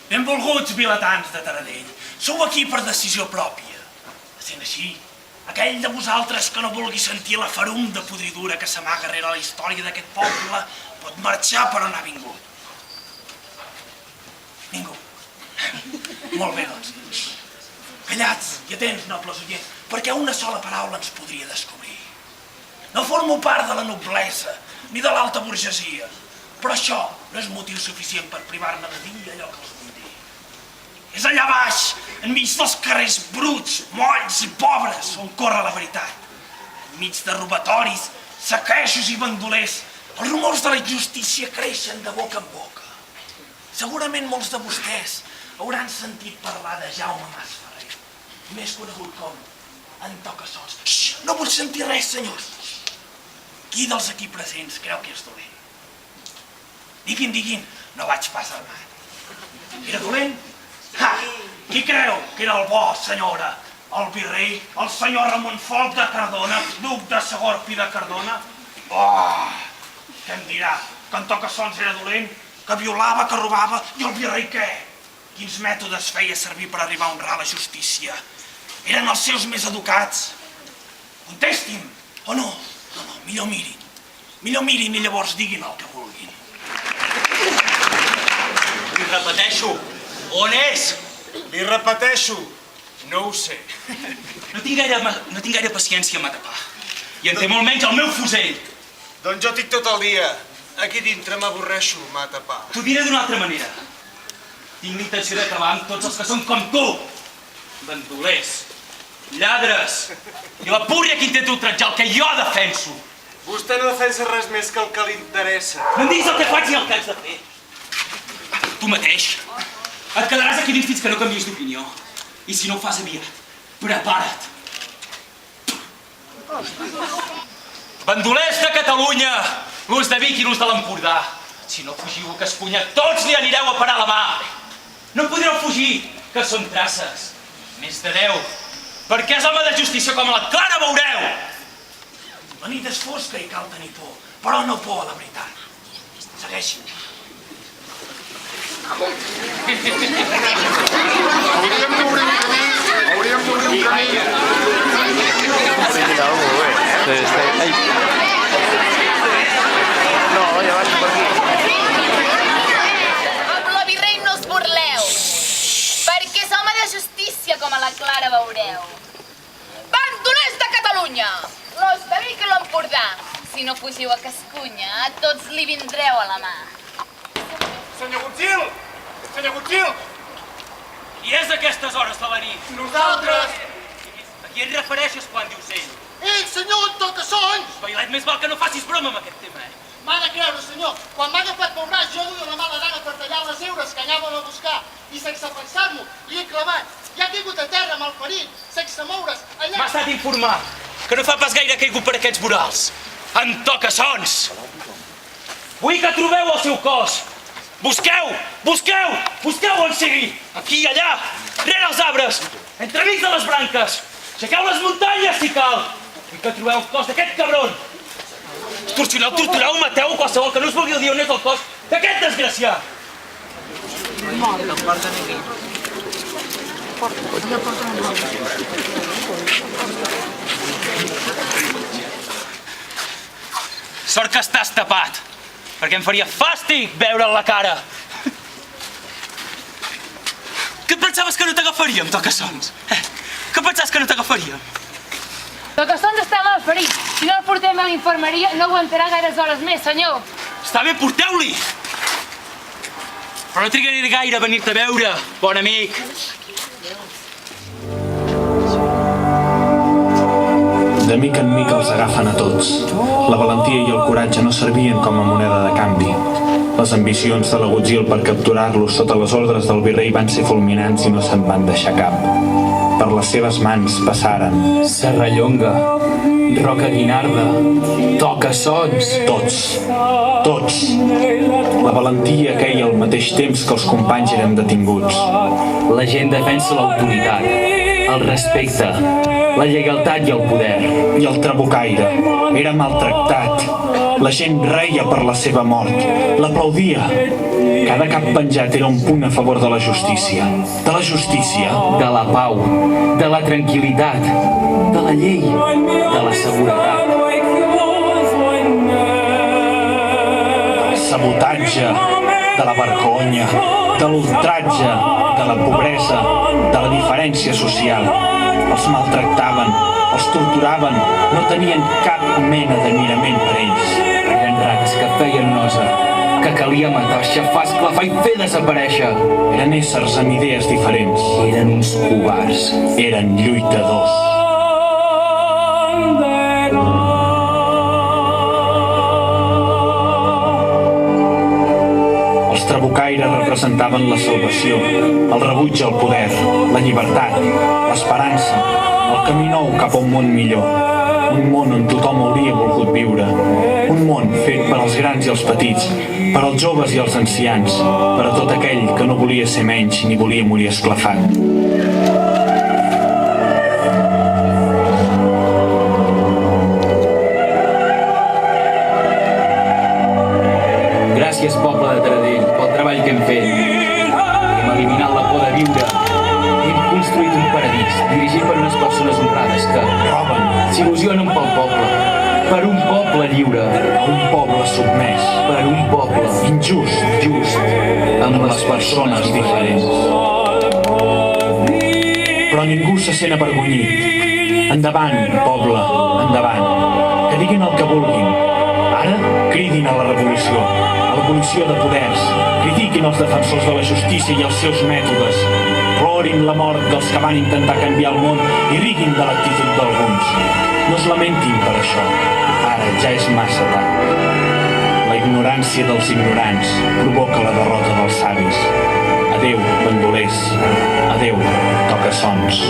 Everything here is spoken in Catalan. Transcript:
Benvolguts vilatans de Taradell. Sou aquí per decisió pròpia. Sent així, aquell de vosaltres que no vulgui sentir la ferum de podridura que s'amaga rere la història d'aquest poble pot marxar per on ha vingut. Ningú. Molt bé, doncs. Callats i atents, nobles oients, perquè una sola paraula ens podria descobrir. No formo part de la noblesa ni de l'alta burgesia, però això no és motiu suficient per privar-me de dir allò que els vull dir. És allà baix, enmig dels carrers bruts, molls i pobres, on corre la veritat. Enmig de robatoris, saquejos i bandolers, els rumors de la injustícia creixen de boca en boca. Segurament molts de vostès hauran sentit parlar de Jaume Masferrer, més conegut com en Tocassons. Xxxt, no vull sentir res, senyors. Qui dels aquí presents creu que és dolent? Diguin, no vaig pas armat. Era dolent? Ha! Qui creu que era el bo, senyora? El virrei, el senyor Ramon Folc de Cardona, duc de Segorb i de Cardona? Oh! Què em dirà? Que en Tocassons era dolent? Que violava, que robava? I el virrei què? Quins mètodes feia servir per arribar a honrar la justícia? Eren els seus més educats? Contestin, o no? No, millor mirin. Millor mirin i llavors diguin el que vulguin. Li repeteixo, on és? Li repeteixo, no ho sé. No tinc gaire paciència a matapà. I en té molt menys el meu fusell. Doncs jo tinc tot el dia. Aquí dintre m'avorreixo, matapà. T'ho diré d'una altra manera. Tinc l'intenció d'acabar amb tots els que són com tu. Bandolers, lladres i la púrria que intenta ultratjar el que jo defenso. Vostè no defensa res més que el que li interessa. No em diguis el que faig ni el que haig de fer. Tu mateix et quedaràs aquí dins fins que no canviïs d'opinió. I si no ho fas aviat, prepara't. Bandolers de Catalunya, l'ús de Vic i l'ús de l'Empordà. Si no fugiu a Cascunya, tots li anireu a parar la mà. No en podreu fugir, que són traces. Més de 10. Perquè és home de justícia com la Clara veureu. La nit és fosca i cal tenir por, però no por a la veritat. Segueixin. Hauríem d'obrir un camí. No, ja vaig per aquí. Amb la virrei no us burleu, perquè és home de justícia com a la Clara veureu. Bandolers de Catalunya, l'os de Vic i l'Empordà, si no fugiu a Cascunya, a tots li vindreu a la mà. Senyor Gutzil! Senyor Gutzil! Qui és a aquestes hores de la nit? Nosaltres! A qui et refereixes quan dius ell? Ei, senyor, Tocassons! Bailet, més val que no facis broma amb aquest tema, M'ha de creure, senyor. Quan m'ha agafat pel braç, jo duia la mala daga per tallar les heures que anàvem a buscar. I sense pensar-m'ho, li he clavat. Ja ha caigut a terra, malferit, sense moure's, allà... M'ha estat informar que no fa pas gaire ha caigut per aquests vorals. En Tocassons! Vull que trobeu el seu cos. Busqueu! Busqueu! Busqueu on sigui! Aquí i allà! Rere els arbres! Entremig de les branques! Aixequeu les muntanyes si cal! Vull que trobeu el cos d'aquest cabron! Tortureu, mateu qualsevol que no us vulgui dir on és el cos d'aquest desgraciat! Sort que estàs tapat, perquè em faria fàstic veure'l la cara. Què et pensaves que no t'agafaríem, Tocassons? Què pensaves que no t'agafaríem? Tocassons està mal ferit. Si no el portem a l'infermeria, no aguantarà gaires hores més, senyor. Està bé, porteu-li! Però no trigaré gaire a venir-te a veure, bon amic. De mica en mica els agafen a tots. La valentia i el coratge no servien com a moneda de canvi. Les ambicions de la Gutzil per capturar-los sota les ordres del virrei van ser fulminants i no se'n van deixar cap. Per les seves mans passaren Serrallonga, Roca Guinarda, Tocassons. Tots. La valentia queia al mateix temps que els companys eren detinguts. La gent defensa l'autoritat, el respecte, la lleialtat i el poder. I el trabucaire era maltractat. La gent reia per la seva mort, l'aplaudia. Cada cap penjat era un punt a favor de la justícia. De la justícia. De la pau, de la tranquil·litat, de la llei, de la seguretat. Del sabotatge, de la vergonya, de l'ultratge, de la pobresa, de la diferència social. Els maltractaven, els torturaven, no tenien cap mena de mirament per ells. Eren rates que feien nosa, que calia matar, xafar, esclafar i fer desaparèixer. Eren éssers amb idees diferents. Eren uns covards. Eren lluitadors. Els trabucaires representaven la salvació, el rebuig al poder, la llibertat, l'esperança, el camí nou cap a un món millor. Un món on tothom hauria volgut viure. Un món fet per als grans i els petits, per als joves i els ancians, per a tot aquell que no volia ser menys ni volia morir esclafat. Gràcies, poble de Taradell, pel treball que hem fet. Hem eliminat la por de viure. Hem construït un paradís dirigit per unes persones honrades que Roben s'il·lusionen pel poble. Per un poble lliure. a un poble sotmès, Per un poble injust, just, amb les persones diferents. Però ningú se sent avergonyit. Endavant, poble, endavant. Que diguin el que vulguin. Ara cridin a la revolució, a l'abolició de poders. Critiquin els defensors de la justícia i els seus mètodes. Plorin la mort dels que van intentar canviar el món i riguin de l'actitud d'alguns. No es lamentin per això. Ara ja és massa tard. La ignorància dels ignorants provoca la derrota dels savis. Adéu, bandolers. Adéu, tocassons.